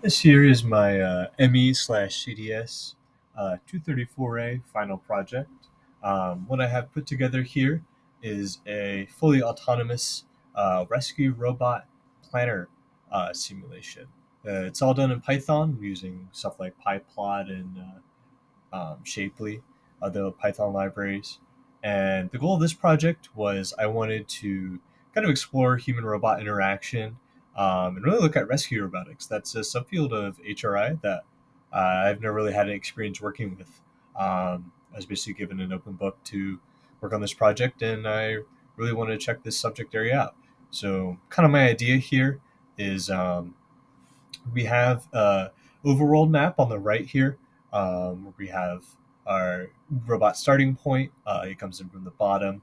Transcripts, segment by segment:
This here is my ME/CDS 234A final project. What I have put together here is a fully autonomous rescue robot planner simulation. It's all done in Python using stuff like PyPlot and Shapely, other Python libraries. And the goal of this project was I wanted to kind of explore human robot interaction and really look at rescue robotics. That's a subfield of HRI that I've never really had any experience working with. I was basically given an open book to work on this project, and I really wanted to check this subject area out. So, kind of my idea here is we have a overworld map on the right here. Where we have our robot starting point. It comes in from the bottom.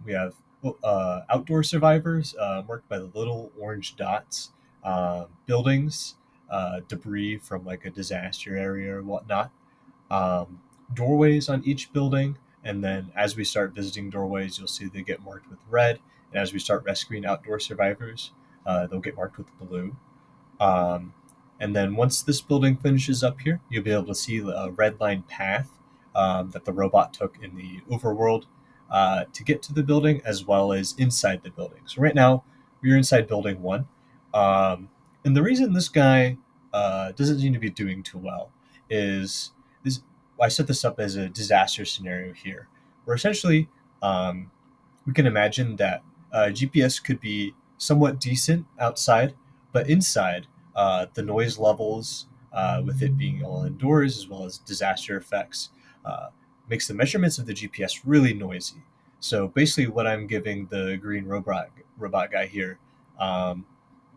We have outdoor survivors marked by the little orange dots, buildings, debris from like a disaster area or whatnot, um, doorways on each building. And then as we start visiting doorways, you'll see they get marked with red. And as we start rescuing outdoor survivors, they'll get marked with blue. Um, and then once this building finishes up here, you'll be able to see a red line path that the robot took in the overworld to get to the building, as well as inside the building. So right now, we're inside building one. Um, and the reason this guy doesn't seem to be doing too well is this. I set this up as a disaster scenario here, where essentially um, we can imagine that GPS could be somewhat decent outside, but inside, the noise levels, with it being all indoors as well as disaster effects, uh, makes the measurements of the GPS really noisy. So basically, what I'm giving the green robot guy here um,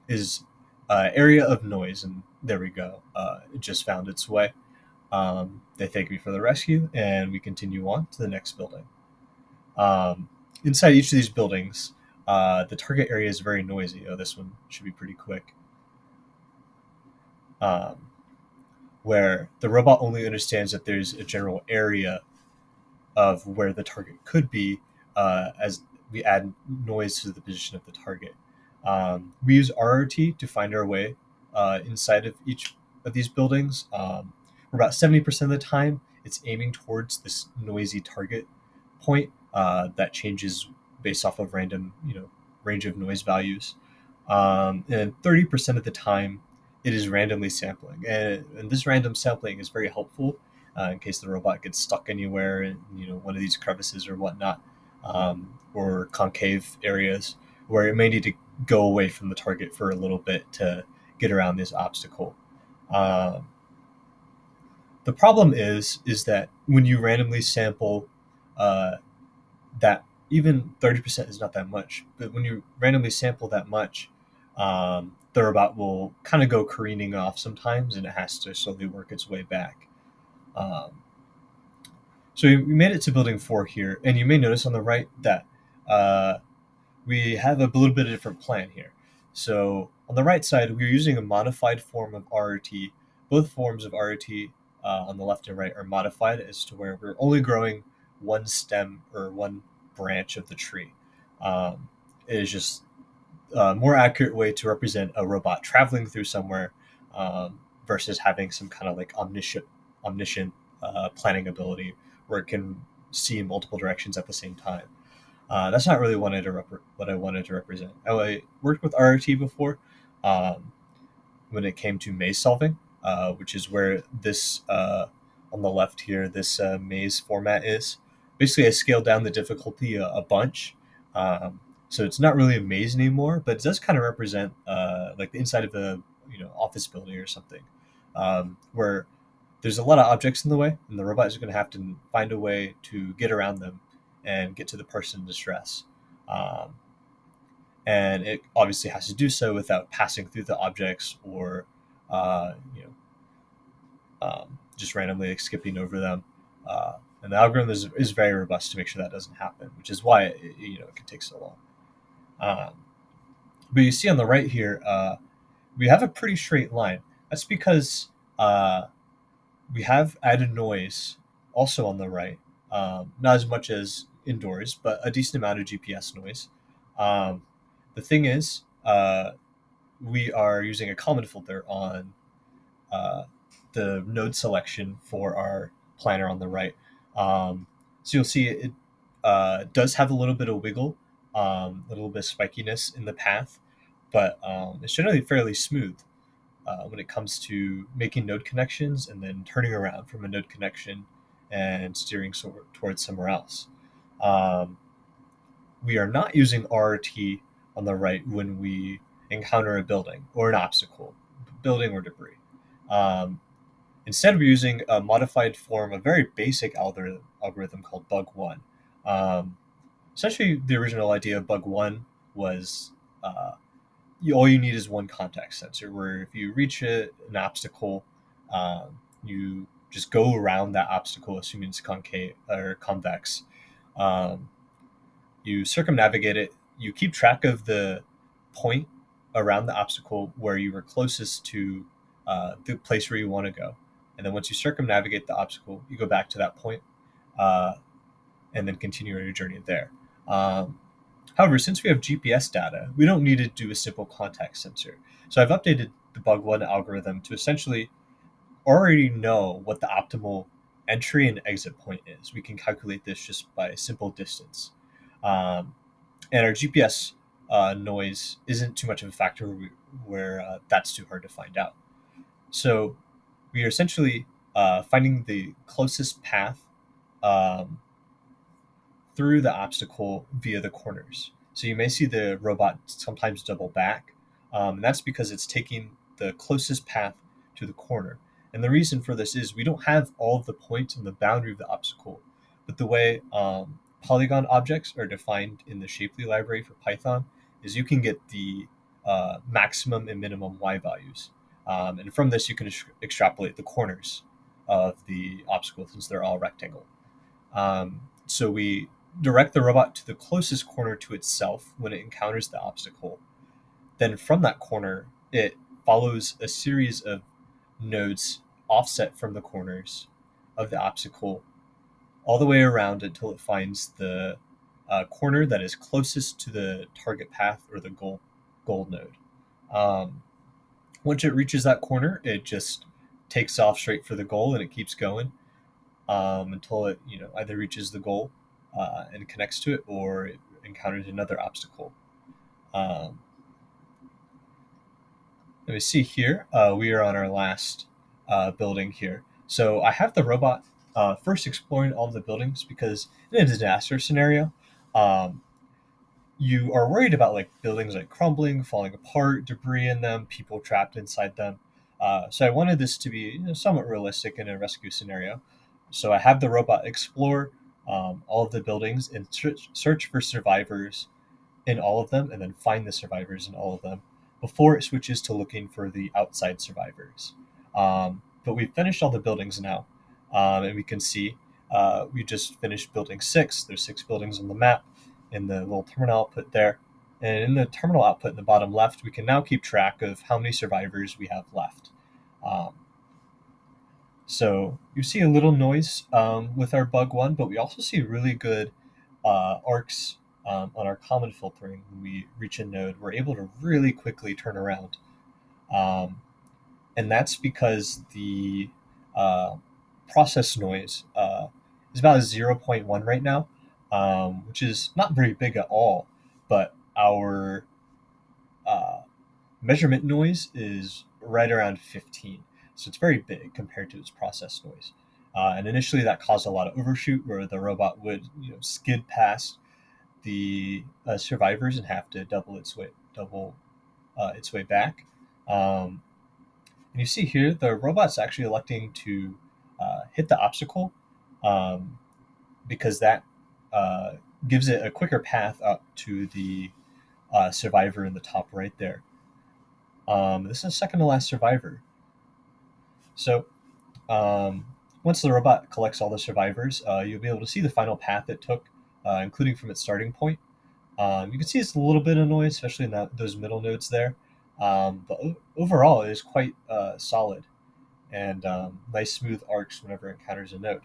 is area of noise, and there we go. It just found its way. They thank me for the rescue, and we continue on to the next building. Um, Inside each of these buildings, the target area is very noisy. Oh, this one should be pretty quick. Um, where the robot only understands that there's a general area of where the target could be as we add noise to the position of the target. We use RRT to find our way inside of each of these buildings. For about 70% of the time, it's aiming towards this noisy target point that changes based off of random, range of noise values. And 30% of the time, it is randomly sampling. And this random sampling is very helpful in case the robot gets stuck anywhere in one of these crevices or whatnot, or concave areas where it may need to go away from the target for a little bit to get around this obstacle. Um, the problem is that when you randomly sample uh, that, even 30% is not that much, but when you randomly sample that much, the robot will kind of go careening off sometimes, and it has to slowly work its way back. Um, so we made it to building 4 here, and you may notice on the right that uh, we have a little bit of a different plan here. So on the right side, we're using a modified form of RRT. Both forms of RRT on the left and right are modified as to where we're only growing one stem or one branch of the tree. Um, it is just a more accurate way to represent a robot traveling through somewhere, versus having some kind of like omniscient planning ability where it can see in multiple directions at the same time. That's not really what I wanted to represent. I worked with RRT before um, when it came to maze solving, which is where this on the left here, this maze format is. Basically, I scaled down the difficulty a bunch. Um, so it's not really a maze anymore, but it does kind of represent like the inside of a office building or something, where there's a lot of objects in the way, and the robot is going to have to find a way to get around them and get to the person in distress. Um, and it obviously has to do so without passing through the objects or uh, you know just randomly like, skipping over them. And the algorithm is very robust to make sure that doesn't happen, which is why it can take so long. Um, but you see on the right here, we have a pretty straight line. That's because we have added noise also on the right, not as much as indoors, but a decent amount of GPS noise. Um, the thing is, we are using a Kalman filter on uh, the node selection for our planner on the right. So you'll see it does have a little bit of wiggle, a little bit of spikiness in the path, but it's generally fairly smooth when it comes to making node connections and then turning around from a node connection and steering towards somewhere else. Um, we are not using RRT on the right when we encounter a building or an obstacle, building or debris. Um, Instead, we're using a modified form, a very basic algorithm called bug one. Um, Essentially, the original idea of bug one was all you need is one contact sensor, where if you reach an obstacle, you just go around that obstacle, assuming it's concave or convex. Um, you circumnavigate it. You keep track of the point around the obstacle where you were closest to the place where you want to go. And then once you circumnavigate the obstacle, you go back to that point, uh, and then continue your journey there. Um, However, since we have GPS data, we don't need to do a simple contact sensor. So I've updated the bug one algorithm to essentially already know what the optimal entry and exit point is. We can calculate this just by simple distance. Um, and our GPS noise isn't too much of a factor where that's too hard to find out. So we are essentially finding the closest path um, through the obstacle via the corners. So you may see the robot sometimes double back, and that's because it's taking the closest path to the corner. And the reason for this is we don't have all of the points in the boundary of the obstacle, but the way polygon objects are defined in the Shapely library for Python is you can get the maximum and minimum y values. And from this, you can extrapolate the corners of the obstacle since they're all rectangle. So we direct the robot to the closest corner to itself when it encounters the obstacle. Then from that corner, it follows a series of nodes offset from the corners of the obstacle all the way around until it finds the corner that is closest to the target path or the goal node. Um, Once it reaches that corner, it just takes off straight for the goal and it keeps going until it either reaches the goal and connects to it or it encounters another obstacle. Um, Let me see here. We are on our last building here. So I have the robot first exploring all the buildings because in a disaster scenario, um, you are worried about like buildings like crumbling, falling apart, debris in them, people trapped inside them. So I wanted this to be somewhat realistic in a rescue scenario. So I have the robot explore all of the buildings and search for survivors in all of them, and then find the survivors in all of them before it switches to looking for the outside survivors. But we've finished all the buildings now, and we can see we just finished building six. There's six buildings on the map in the little terminal output there. And in the terminal output in the bottom left, we can now keep track of how many survivors we have left. Um, so you see a little noise with our bug one, but we also see really good arcs on our Kalman filtering. When we reach a node, we're able to really quickly turn around. Um, and that's because the uh, process noise is about a zero point 0.1 right now, which is not very big at all, but our uh, measurement noise is right around 15. So it's very big compared to its process noise. And initially that caused a lot of overshoot where the robot would skid past the survivors and have to double its way back. And you see here the robot's actually electing to hit the obstacle um, because that uh, gives it a quicker path up to the survivor in the top right there. This is the second to last survivor. So um, once the robot collects all the survivors, you'll be able to see the final path it took, including from its starting point. You can see it's a little bit of noise, especially in those middle nodes there. But overall, it is quite solid and nice smooth arcs whenever it encounters a node.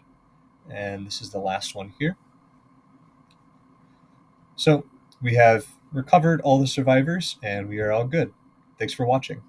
And this is the last one here. So we have recovered all the survivors and we are all good. Thanks for watching.